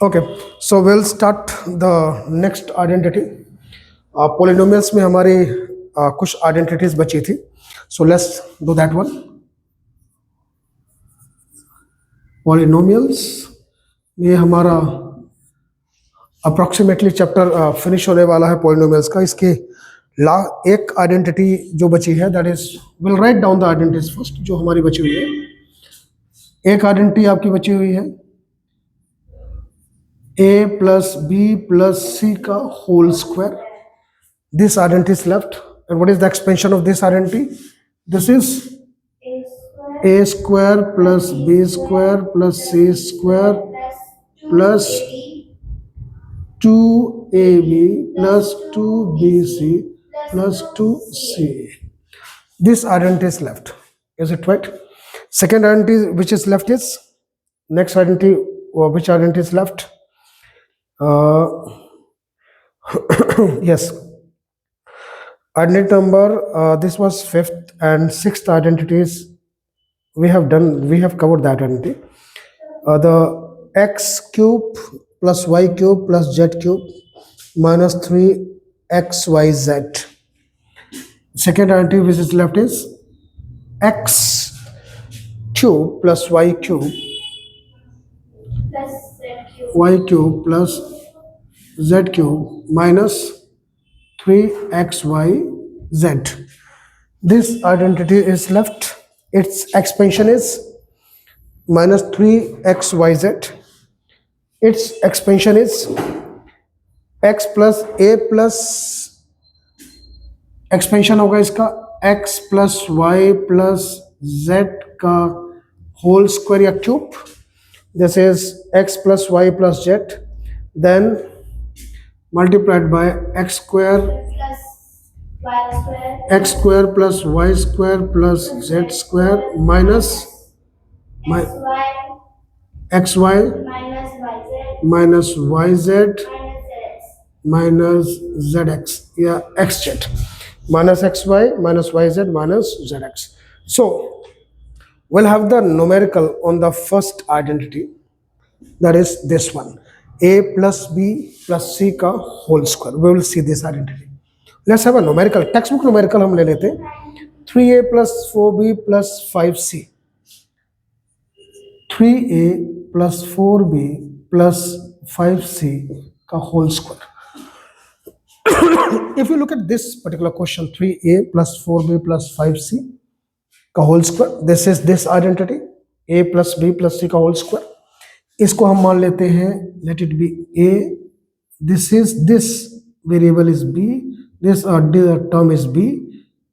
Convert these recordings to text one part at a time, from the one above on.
Okay, so will start the next identity. Polynomials में हमारी कुछ आइडेंटिटीज बची थी, so let's do that one. Polynomials ये हमारा अप्रॉक्सीमेटली चैप्टर फिनिश होने वाला है पॉलिनोमियल्स का। इसके एक आइडेंटिटी जो बची है, that is will write down the identities first जो हमारी बची हुई है। एक आइडेंटिटी आपकी बची हुई है a plus b plus c का whole square. This identity is left, and what is the expansion of this identity? This is a square plus b square plus c square plus 2ab plus 2bc plus 2c. This identity is left. Is it right? Second identity which is left is next identity. Which identity is left? Yes, identity number, this was fifth and sixth identities we have done, we have covered that identity. The x cube plus y cube plus z cube minus 3xyz. Second identity which is left is x cube plus y cube plus z cube minus 3xyz. This identity is left. Its expansion is minus 3xyz. Its expansion is x plus a plus expansion होगा इसका x plus y plus z का whole square या cube. This is x plus y plus z, then multiplied by x square plus y square plus z square minus xy minus yz minus zx, yeah, xz minus xy minus yz minus zx. So we'll have the numerical on the first identity, that is this one, a plus b plus c का whole square. We will see this identity. Let's have a numerical, textbook numerical हम ले लेते हैं. 3a plus 4b plus 5c, 3a plus 4b plus 5c का whole square. If you look at this particular question, 3a plus 4b plus 5c का whole square, this is this identity a plus b plus c का whole square. इसको हम मान लेते हैं, let it be a, this is this variable is b, this term is b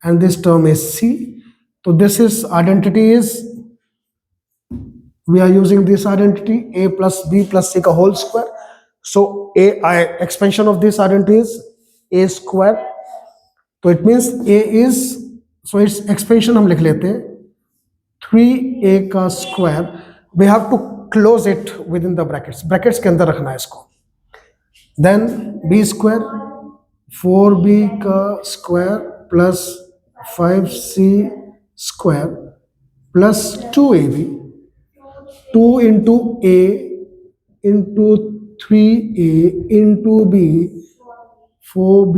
and this term is c. तो this is identity is, we are using this identity a plus b plus c का whole square. So a expansion of this identity is a square. तो it means a is, so it's expansion हम लिख लेते हैं 3a का square. We have to close it within the brackets, brackets के अंदर रखना है इसको. देन b स्क्वायर 4b का square plus 5c square plus 2ab, 2 into a into 3a into b 4b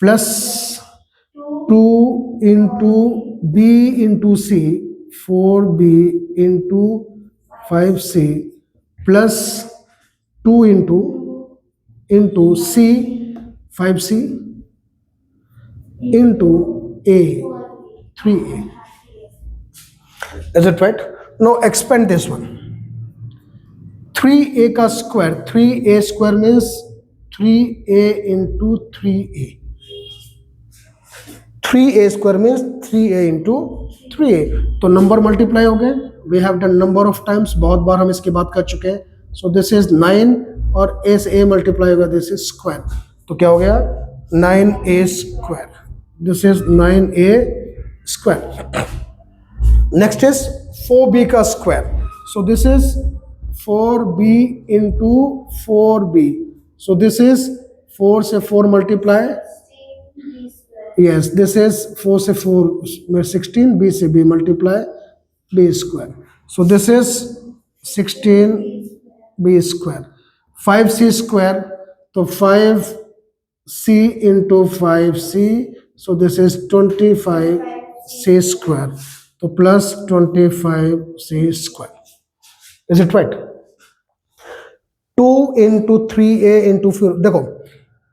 plus 2 into b into c 4b into 5c plus 2 into c 5c into a 3a. Is it right? Now expand this one. 3a का square, 3a square means 3a into 3a. 3a square means 3a into 3a. तो number multiply हो गए. We have done number of times, बहुत बार हम इसकी बात कर चुके हैं. सो दिस इज 9 और a से a मल्टीप्लाई होगा, दिस इज स्क्वायर. तो क्या हो गया 9a square. This is 9a square. Next is 4b का square. So this is 4b into 4b. So this is 4 से 4 मल्टीप्लाई, yes, this is 4 से 4 16, b से b multiply b square. So this is 16 B square, 5c square, तो 5c into 5c, so this is 25c square, तो plus 25c square. Is it right? 2 into 3a into, फिर देखो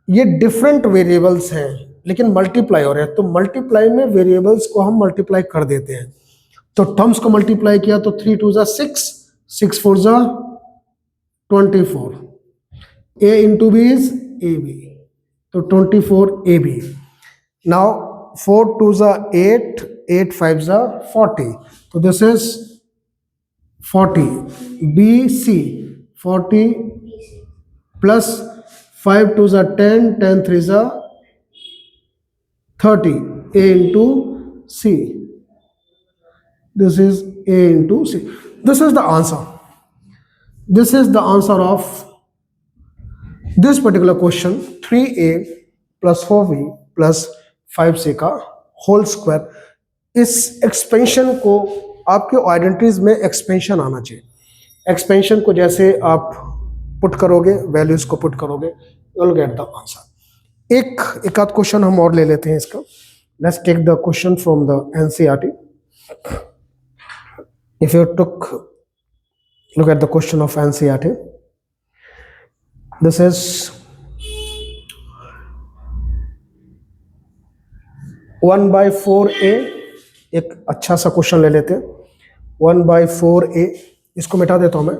ये different variables हैं लेकिन multiply हो रहे हैं, तो मल्टीप्लाई में वेरिएबल्स को हम मल्टीप्लाई कर देते हैं। तो टर्म्स को मल्टीप्लाई किया तो 3 2 जा 6, 6 4 जा 24, a into b is a b, तो 24 ab। नाउ 4 2 जा 8, 8 5 जा 40, तो दिस इज 40 bc, 40 प्लस 5 2 जा 10, 10 3 जा 30, a into c, this is a into c, this is the answer, this is the answer of this particular question, 3a plus 4b plus 5c का whole square. इस expansion को आपके identities में expansion आना चाहिए, expansion को जैसे आप पुट करोगे, वैल्यूज को पुट करोगे, you will get the answer. एक आध क्वेश्चन हम और ले लेते हैं इसका। Let's take the question from the NCERT. If you took look at the question of NCERT, this is 1/4a, एक अच्छा सा क्वेश्चन ले लेते हैं। 1/4a, इसको मिटा देता हूं मैं।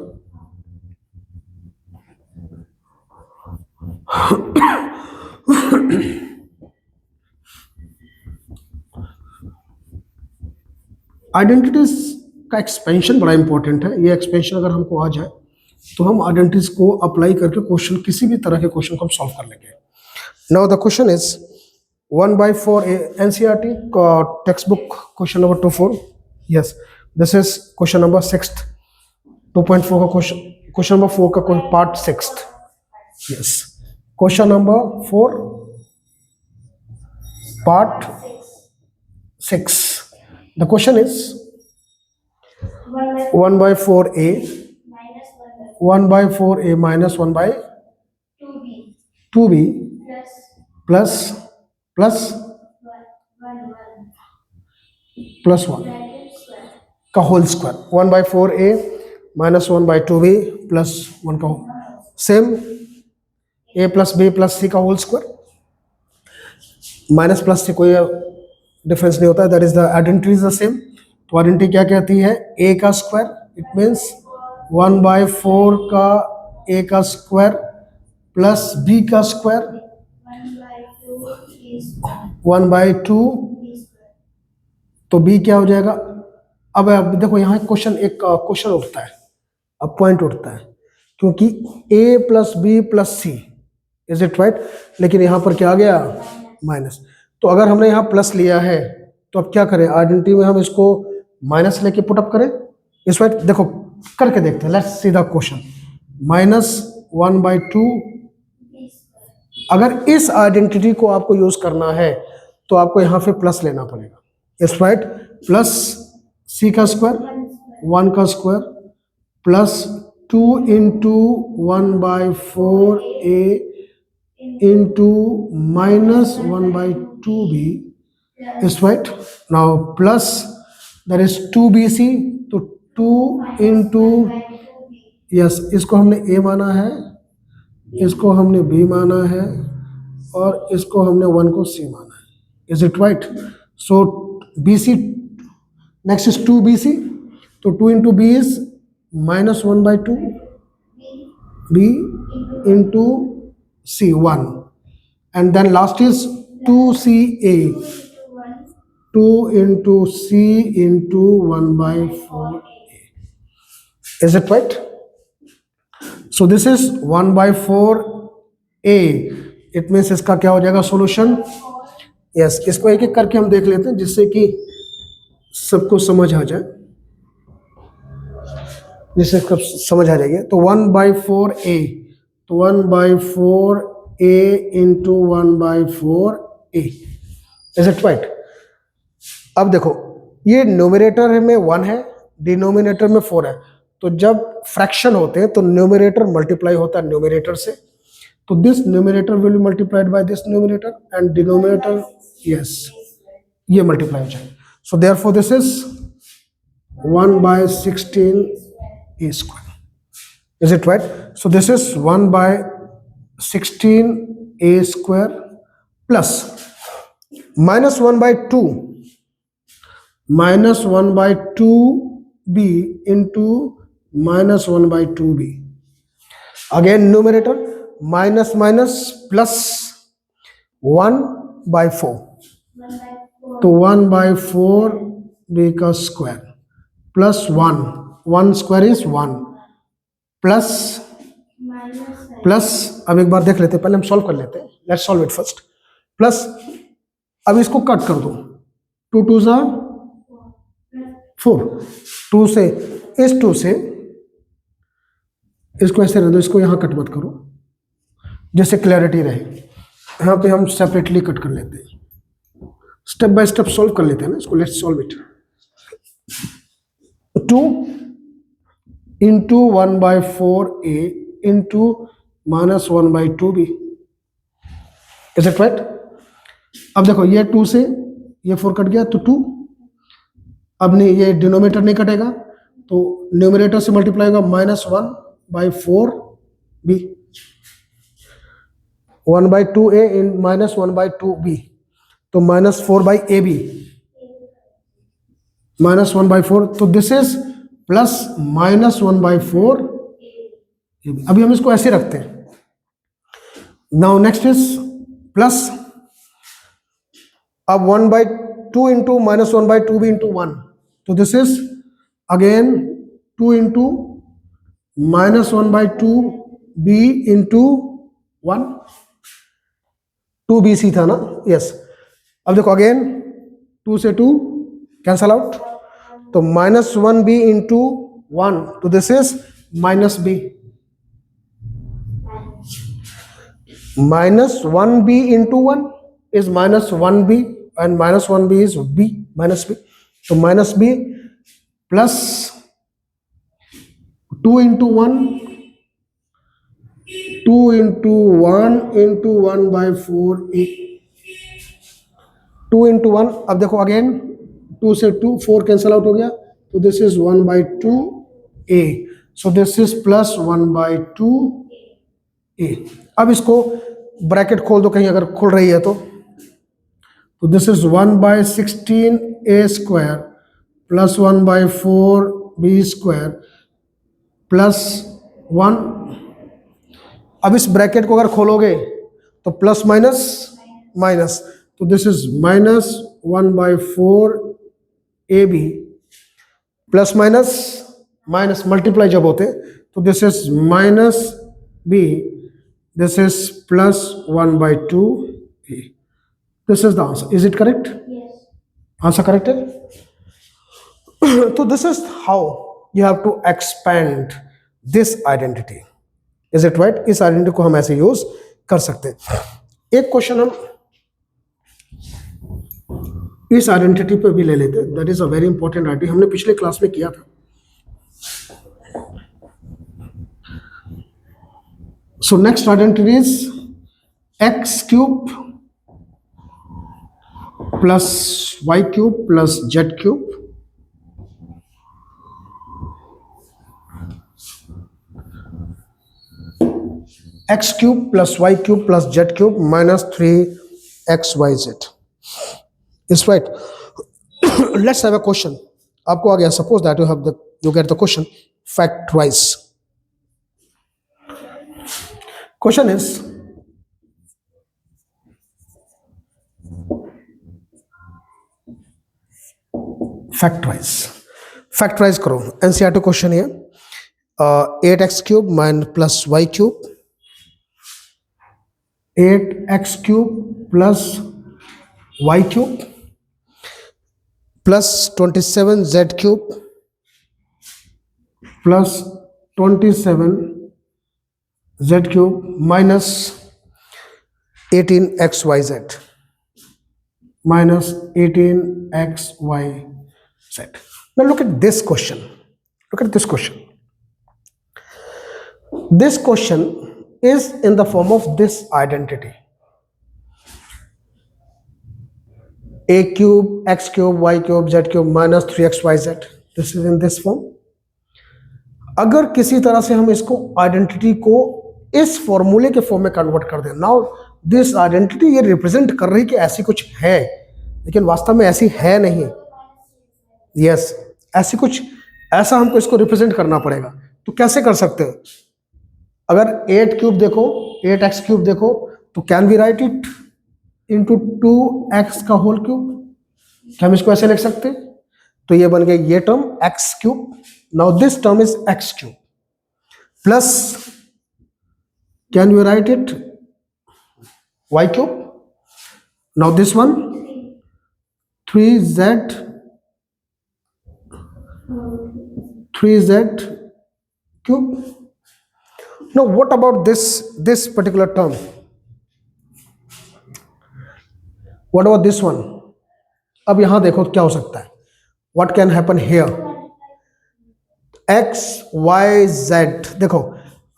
आइडेंटिटीज का एक्सपेंशन बड़ा इंपॉर्टेंट है। ये एक्सपेंशन अगर हमको आ जाए तो हम आइडेंटिटीज को अप्लाई करके क्वेश्चन, किसी भी तरह के क्वेश्चन को हम सॉल्व कर लेंगे। Now the question is 1/4a, NCERT का text book question number 24। Yes, this is question number 6, 2.4 का क्वेश्चन नंबर 4 का part 6। Yes, question number 4 part 6। The question is 1/4a, 1/4a minus 1/2b plus 1 का whole square. 1/4a minus 1/2b plus 1 का same, a plus b plus c का whole square. Minus plus से कोई difference नहीं होता है, that is the identity is the same. तो identity क्या कहती है? a का स्क्वायर, इट मीन्स 1/4 का a का स्क्वायर प्लस b का स्क्वायर 1/2, तो b क्या हो जाएगा? अब देखो यहाँ एक क्वेश्चन उठता है, अब पॉइंट उठता है, क्योंकि a plus b plus c, is it right? लेकिन यहाँ पर क्या आ गया? माइनस। तो अगर हमने यहाँ प्लस लिया है तो अब क्या करें? आइडेंटिटी में हम इसको माइनस लेके पुट अप करें। इस बार देखो करके देखते हैं, लेट्स सी द क्वेश्चन। -1/2, अगर इस आइडेंटिटी को आपको यूज करना है तो आपको यहाँ पे प्लस लेना पड़ेगा। इस राइट, प्लस सी का स्क्वायर 1 का square plus 2 into 1/4a into minus 1/2b is right. Now plus there is 2bc, तो 2 into, yes, इसको हमने a माना है, इसको हमने b माना है और इसको हमने 1 को c माना है। Is it right? So bc, next is 2bc, तो 2 into b is minus 1/2 b into c 1, and then last is 2ca, 2 into c into 1/4a. Is it right? So this is 1/4a, it means इसका क्या हो जाएगा solution? Yes, इसको एक एक करके हम देख लेते हैं जिससे कि सबको समझ आ जाए, जिससे समझ आ जाएगी। तो 1/4a, तो 1/4a into 1/4a, is it right? अब देखो ये न्यूमरेटर में 1 है, डिनोमिनेटर में 4 है, तो जब फ्रैक्शन होते हैं तो न्यूमरेटर मल्टीप्लाई होता है न्यूमरेटर से, तो this numerator will be multiplied by this numerator and denominator yes ये मल्टीप्लाई हो जाएगा. So therefore this is 1/16 a square. Is it right? So this is 1/16 a square plus minus 1/2 b into minus 1/2b. Again numerator minus minus plus 1/4. तो 1/4 b का square plus 1 square is 1 plus अब एक बार देख लेते हैं, पहले हम solve कर लेते हैं. Let's solve it first. Plus अब इसको कट कर दो. 2 2 ज़ा 4. 2 से इस 2 से इसको ऐसे रह दो, इसको यहां कट मत करो जैसे क्लैरिटी रहे. यहां पे हम सेपरेटली कट कर लेते हैं, स्टेप बाय स्टेप सॉल्व कर लेते हैं ना इसको. Let's solve it. 2 into 1/4a into minus 1/2b. Is it right? अब देखो ये 2 से ये 4 कट गया तो 2. अब नहीं, ये डिनोमिनेटर नहीं कटेगा तो न्यूमरेटर से मल्टीप्लाई होगा -1/4b. 1/2a in -1/2b तो -4/ab -1/4. तो दिस इज प्लस -1/4. अभी हम इसको ऐसे रखते हैं. नाउ नेक्स्ट इज प्लस अब 1/2 इंटू -1/2b इंटू 1. तो this is again 2 into -1/2b into 1. 2bc था ना. यस. अब देखो अगेन 2 से 2 कैंसल आउट तो -1b इंटू 1. तो this is -b. -1b into 1 is -1b and -1b is b -b. तो -b plus 2 into 1 2 into 1 into 1/4a. 2 into 1. अब देखो अगेन 2 से 2 4 कैंसल आउट हो गया तो this is 1/2a. So this is plus 1/2a. अब इसको ब्रैकेट खोल दो कहीं अगर खुल रही है तो this is 1/16a square plus 1/4b square plus 1. अब इस ब्रैकेट को अगर खोलोगे तो प्लस माइनस माइनस तो this is -1/4ab plus minus minus multiply जब होते तो this is -b. This is plus 1/2a. This is the answer. Is it correct? Answer correct है. तो this is how you have to expand this identity. Is it right? इस identity को हम ऐसे use कर सकते हैं. एक क्वेश्चन हम इस आइडेंटिटी पे भी ले लेते हैं. That is a very important identity. हमने पिछले क्लास में किया था. So next identity is x³ plus y³ plus z³. x³ plus y³ plus z³ minus 3xyz. Is right. Let's have a question. आपको आ गया. Suppose that you get the question factorize. Question is factorize. Factorize करो. NCERT question है 8x³ minus plus y³ 8x³ plus y³ plus 27z³ plus 27z³ minus 18xyz minus 18xyz. Now look at this question. Look at this question. This question is in the form of this identity: a cube x cube y cube z cube minus 3xyz. This is in this form. अगर किसी तरह से हम इसको identity को इस फॉर्मूले के फॉर्म में कन्वर्ट कर दें, नाउ दिस आइडेंटिटी ये रिप्रेजेंट कर रही कि ऐसी कुछ है, लेकिन वास्तव में ऐसी है नहीं. यस, ऐसी कुछ, ऐसा हमको इसको रिप्रेजेंट करना पड़ेगा. तो कैसे कर सकते हो? अगर 8 क्यूब देखो, 8x क्यूब देखो, तो can we write it into 2x का होल क्यूब. क्या हम इसको ऐसे लिख सकते हैं? तो ये बन गया ये term x cube. Now this term is x cube plus, can we write it y cube. Now this one 3z cube. Now what about this particular term? What about this one? अब यहां देखो क्या हो सकता है. What can happen here? x y z. देखो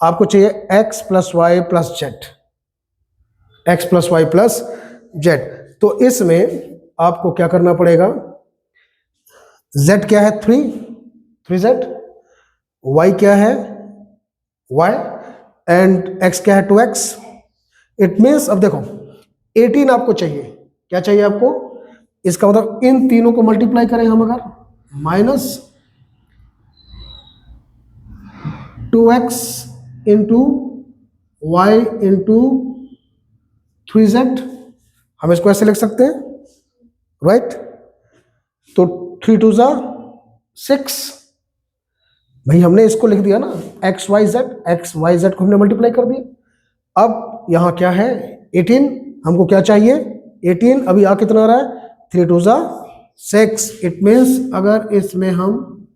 आपको चाहिए x plus y plus z, x plus y plus z. तो इसमें आपको क्या करना पड़ेगा? z क्या है? 3z. y क्या है? y. एंड x क्या है? 2x. इट मीन्स, अब देखो 18 आपको चाहिए. क्या चाहिए आपको? इसका मतलब इन तीनों को मल्टीप्लाई करें हम अगर, minus 2x into Y into 3z. हम इसको ऐसे लिख सकते हैं, राइट? तो 3 2 6. भाई हमने इसको लिख दिया ना एक्स वाई जेड को हमने मल्टीप्लाई कर दिया. अब यहां क्या है? 18. हमको क्या चाहिए? 18. अभी आ कितना आ रहा है? 3 2 6. इट मीन्स अगर इसमें हम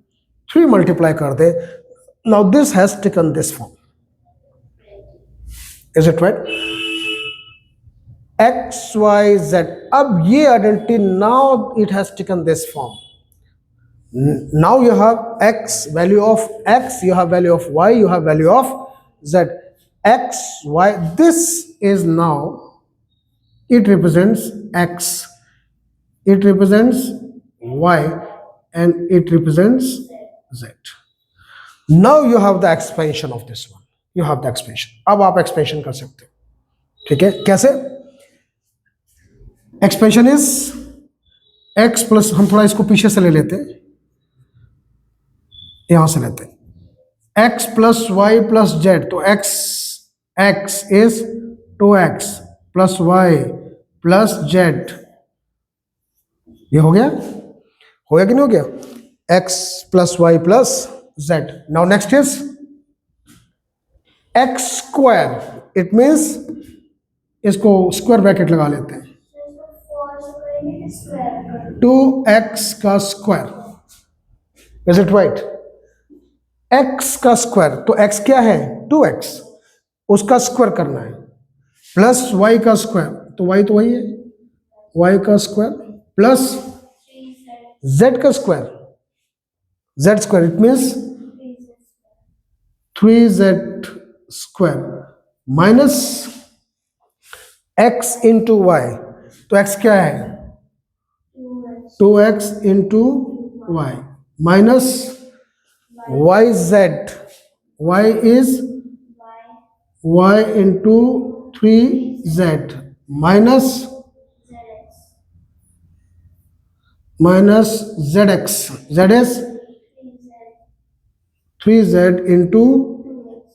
3 मल्टीप्लाई कर दे, now this has taken this form. Is it right? X Y Z. अब ये identity, now it has taken this form. Now you have x, value of x, you have value of y, you have value of z. X, y, this is now, it represents x, it represents y, and it represents z. Now you have the expansion of this one. You have the expansion. अब आप expansion कर सकते हो. ठीक है? कैसे? Expansion is x plus, हम थोड़ा इसको पीछे से ले लेते हैं, यहां से लेते हैं x plus y plus z. तो x is 2x plus y plus z. ये हो गया कि नहीं हो गया? x plus y plus z. Now next is x square. It means इसको स्क्वायर ब्रैकेट लगा लेते हैं. 2x का square. Is it right? x का स्क्वायर, तो x क्या है? 2x. उसका स्क्वायर करना है. प्लस y का स्क्वायर, तो y तो वही है, y का स्क्वायर प्लस z का square, z square. It means 3z square minus x into y. तो x क्या है? 2x into y minus yz. y is y into 3z minus zx. z is 3z into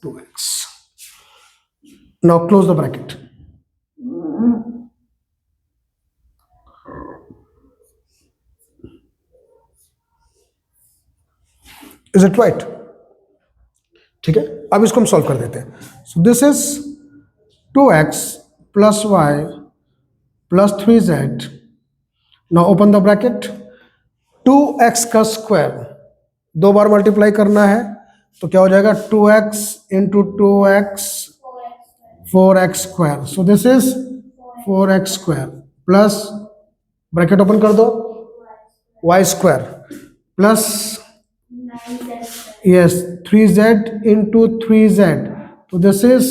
2x. Now close the bracket. Is it right? ठीक है, अब इसको हम solve कर देते हैं. So this is 2x plus y plus 3z. Now open the bracket. 2x का square 2 बार multiply करना है, तो क्या हो जाएगा? 2x into 2x 4x square. So this is 4x square plus, bracket open कर दो, y square plus, yes, 3z into 3z तो this is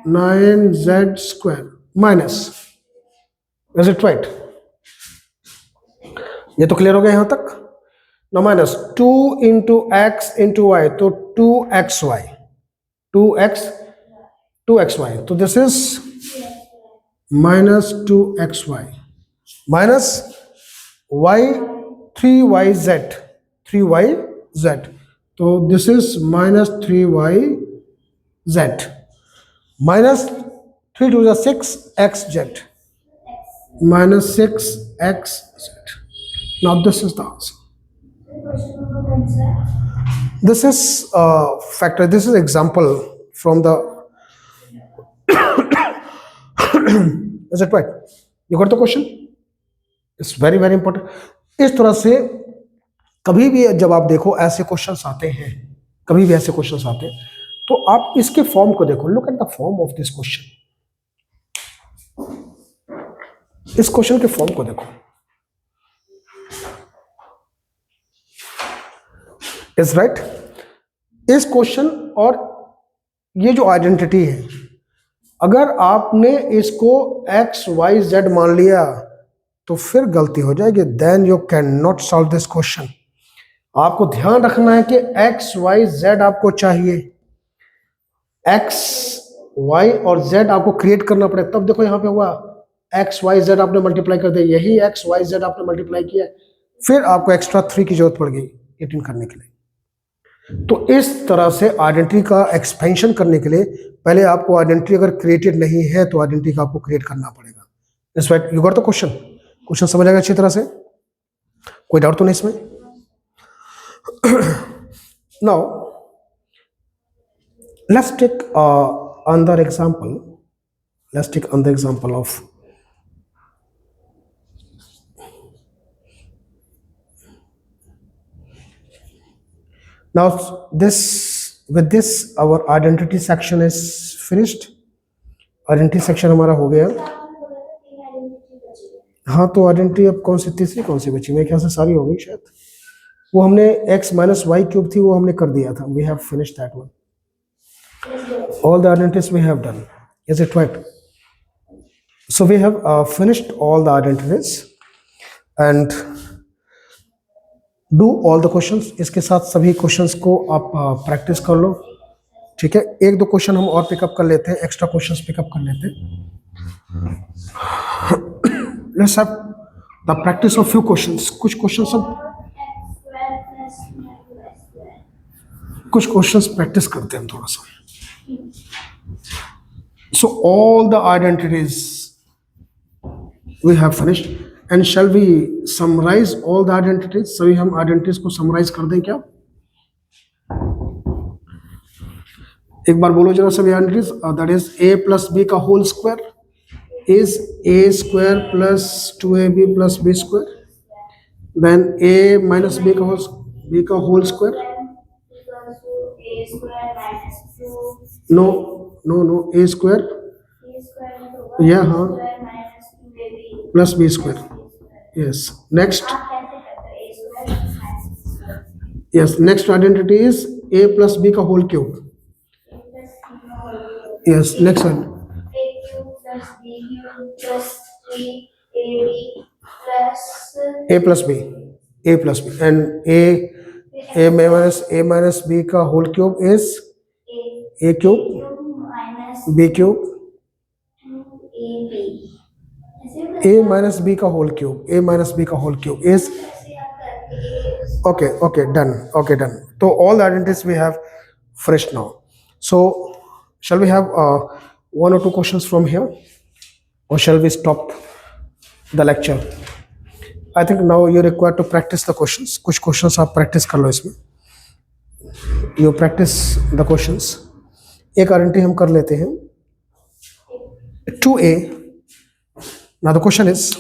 9z square minus, is it right? ये तो क्लियर हो गया यहां तक ना? Minus 2 into x into y, तो 2xy, 2xy, तो this is minus 2xy minus y 3yz, 3yz, तो this is minus 3yz minus 3 to 6 xz minus 6xz. Now this is the answer. This is factor. This is example from the. Is it right? You got the question? It's very very important. इस तरह से कभी भी जब आप देखो ऐसे questions आते हैं, कभी भी ऐसे क्वेश्चंस आते हैं, तो आप इसके फॉर्म को देखो. Look at the form of this question. इस क्वेश्चन के फॉर्म को देखो. Is right? इस क्वेश्चन और ये जो आइडेंटिटी है, अगर आपने इसको एक्स वाई जेड मान लिया तो फिर गलती हो जाएगी. Then you can not solve this question. आपको ध्यान रखना है कि एक्स वाई जेड आपको चाहिए. एक्स वाई और जेड आपको क्रिएट करना पड़ेगा. तब देखो यहां पे हुआ एक्स वाई जेड आपने मल्टीप्लाई कर दिया, यही एक्स वाई जेड आपने मल्टीप्लाई किया, फिर आपको एक्स्ट्रा 3 की जरूरत पड़ गई 18 करने के लिए. तो इस तरह से आइडेंटिटी का एक्सपेंशन करने के लिए पहले आपको आइडेंटिटी अगर क्रिएटेड नहीं है तो आइडेंटिटी का आपको क्रिएट करना पड़ेगा. इस white you got the question. Question समझ आएगा अच्छी तरह से? कोई डाउट तो नहीं इसमें? Now let's take another example. Let's take another example of now this. With this our identity section is finished. Identity section हमारा हो गया. हाँ, तो आइडेंटिटी अब कौन सी तीसरी कौन सी बची? मेरे ख्याल से सारी हो गई शायद. वो हमने x माइनस वाई क्यूब थी वो हमने कर दिया था. We have finished that one. All the identities we have done. Is it right? So we have finished all the identities and do all the questions. इसके साथ सभी क्वेश्चंस को आप प्रैक्टिस कर लो. ठीक है, एक दो क्वेश्चन हम और पिकअप कर लेते हैं, एक्स्ट्रा क्वेश्चंस पिकअप कर लेते हैं. Let's have the practice of few questions. कुछ क्वेश्चंस प्रैक्टिस करते हैं थोड़ा सा. So all the identities we have finished, and shall we summarize all the identities? सभी हम identities को summarize कर दें क्या? एक बार बोलो जरा सभी identities. That is a plus b का whole square is a square plus 2ab plus b square. Then a minus b का whole square. No, a square. Yeah, हाँ. Plus b square. Yes. Next. Yes. Next identity is a plus b का whole cube. Yes. Next one. A cube plus b cube plus 3ab plus A plus b. A plus b. And a minus b का whole cube is a cube minus b cube. 2ab. A minus b का whole cube. A minus b का whole cube is okay. Done. Okay, done. So all the identities we have finished now. So shall we have one or two questions from here, or shall we stop the lecture? I think now you're required to practice the questions. कुछ questions आप practice कर लो इसमें. You practice the questions. एक identity हम कर लेते हैं. 2a. Now the question is,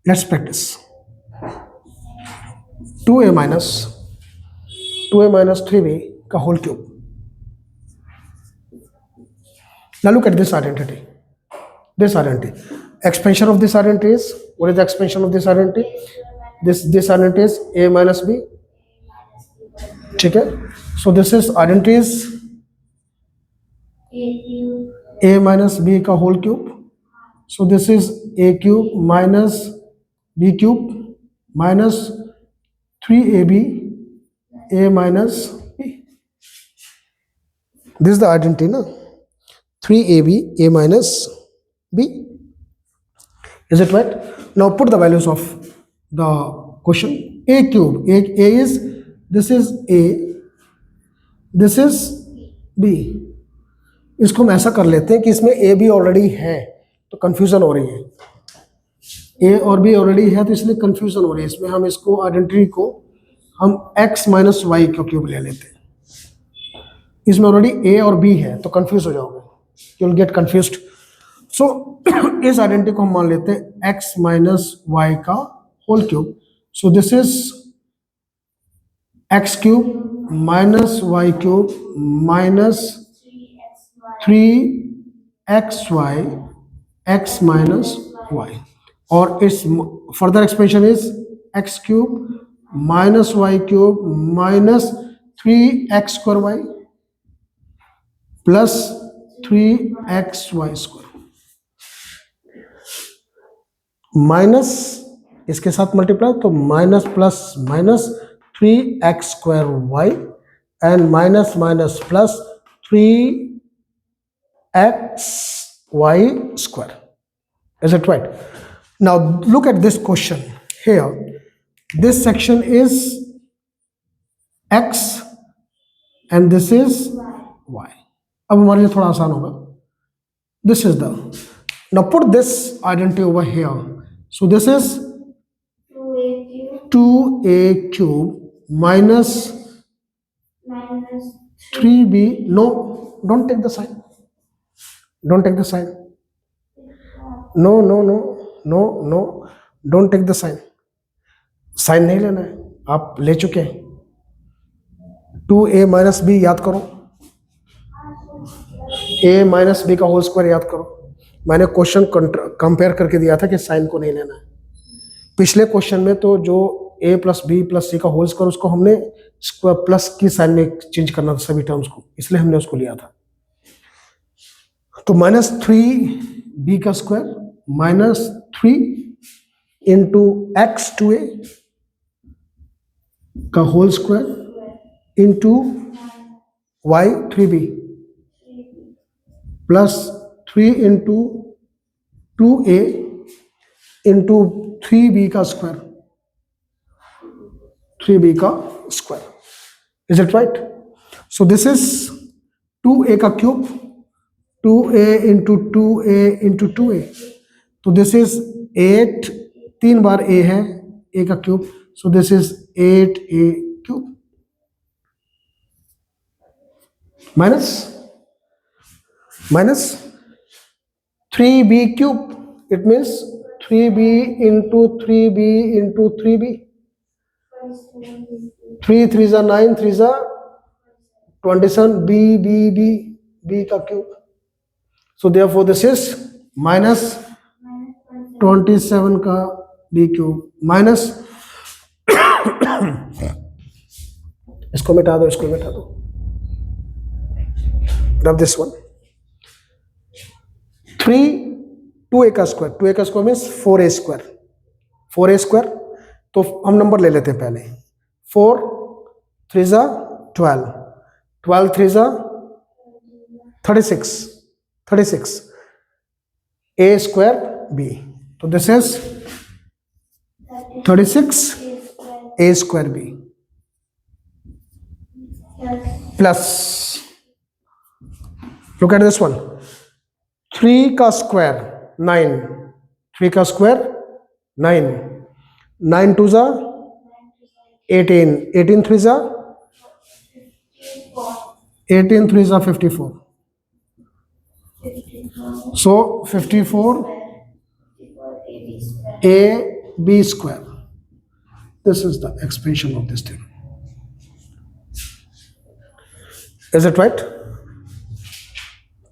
let's practice. 2a minus 3b का whole cube. Now look at this identity. This identity. Expansion of this identity is, what is the expansion of this identity? This identity is a minus b. ठीक है. So this is identity is A cube a minus b का whole cube. So this is a cube minus b cube minus 3ab a minus b. This is the identity, na? 3ab a minus b. Is it right? Now put the values of the question. A cube, a is, this is a, this is b. इसको हम ऐसा कर लेते हैं कि इसमें A B already है तो कंफ्यूजन हो रही है. ए और बी ऑलरेडी है तो इसलिए कंफ्यूजन हो रही है. इसमें हम इसको आइडेंटिटी को हम x माइनस वाई का क्यूब ले लेते हैं. इसमें ऑलरेडी ए और बी है तो कंफ्यूज हो जाओगे, you will get confused. So इस आइडेंटिटी को हम मान लेते हैं x माइनस वाई का whole cube. So this is x cube minus y cube minus 3xy x minus y, और इस further expansion is x cube minus y cube minus 3x square y plus 3xy square minus इसके साथ multiply तो minus plus minus 3x square y and minus minus plus 3xy square. Is it right? Now look at this question here. This section is x and this is y. अब हमारे लिए थोड़ा आसान होगा. This is the. Now put this identity over here. So this is 2a cube minus 3b. No, don't take the sign. Don't take the sign. No, no, no, no, no. Don't take the sign. Sign नहीं लेना है, आप ले चुके हैं. 2a minus B याद करो, a minus B का होल स्क्वायर याद करो. मैंने क्वेश्चन कंपेयर करके दिया था कि साइन को नहीं लेना है. पिछले क्वेश्चन में तो जो a प्लस बी प्लस सी का होल स्क्वायर उसको हमने स्क्वायर प्लस की साइन में चेंज करना था सभी टर्म्स को, इसलिए हमने उसको लिया था. तो माइनस 3b का square minus 3 into x 2a का whole square into y 3b plus 3 into 2a into 3b का स्क्वायर 3b का square. Is it right? So this is 2a का cube 2a into 2a into 2a. तो this is 8, 3 बार a है a का cube. So this is 8a cube minus 3b cube. It means 3b into 3b into 3b. 3 3 जा 9, 3 जा 27, b का cube. So therefore this is minus 27 का b cube minus इसको मिटा दो, इसको मिटा दो. रब दिस वन 2a का स्क्वायर 2a का स्क्वायर मीन्स 4a स्क्वायर. तो हम नंबर ले लेते हैं पहले. 4 3 जा 12, 12 3 जा 36 a स्क्वायर b. तो this is 36 a square b plus, look at this one, 3 का स्क्वायर 9, 3 का स्क्वायर 9, 9 2 जा 18, 18 3 जा 18 3 जा 54. So 54 a b square. This is the expression of this theorem. Is it right?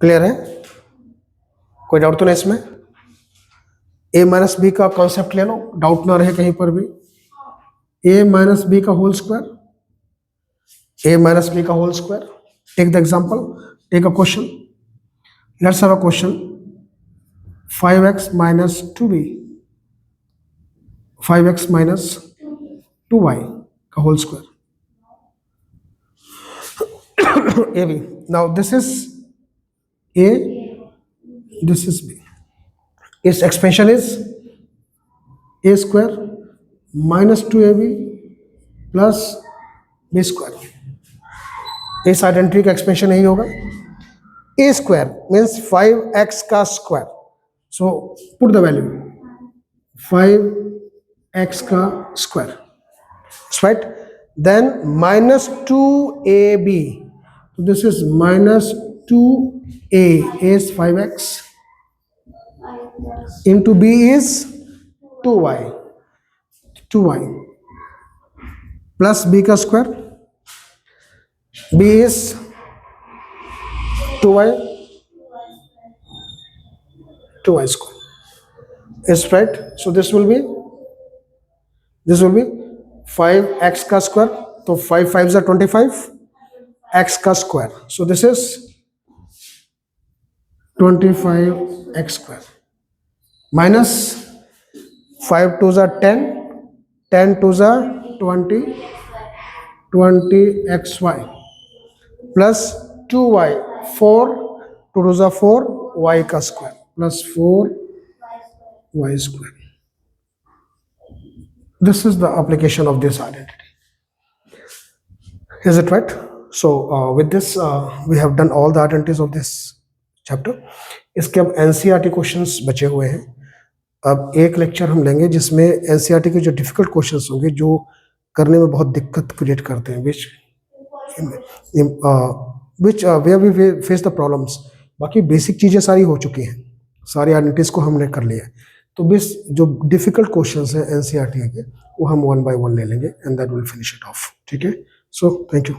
Clear है? कोई डाउट तो नहीं इसमें? a माइनस बी का कॉन्सेप्ट ले लो, डाउट ना रहे कहीं पर भी. a माइनस बी का whole square, a minus B का whole square. Take the example, take a question. Let's have a question. 5x minus 2b, 5x minus 2y का whole square. AB. Now this is A, this is B. Its expansion is A square minus 2AB plus B square. इस identity का expansion यही होगा. A square means 5x का square. So put the value 5x का square. Right? Then minus 2AB. So this is minus 2A is 5x into B is 2y. 2y plus B का square. B is 2y square. Is right. So this will be 5x का square. So 5 5s are 25. X का square. So this is 25x square minus 5 2s are 10. 10 2s are 20. 20xy plus 2y 4 2 2s are 4 y का square plus 4y square. This is the application of this identity. Is it right? So with this we have done all the identities of this chapter. इसके अब NCERT questions बचे हुए हैं. अब एक lecture हम लेंगे जिसमें NCERT के जो डिफिकल्ट क्वेश्चंस होंगे जो करने में बहुत दिक्कत क्रिएट करते हैं, which where we face the problems. बाकी बेसिक चीज़ें सारी हो चुकी हैं, सारी आइडेंटिटीज को हमने कर लिया है. तो बस जो डिफिकल्ट क्वेश्चंस हैं NCERT के वो हम 1 by 1 ले लेंगे and that will finish it of. ठीक है. So thank you.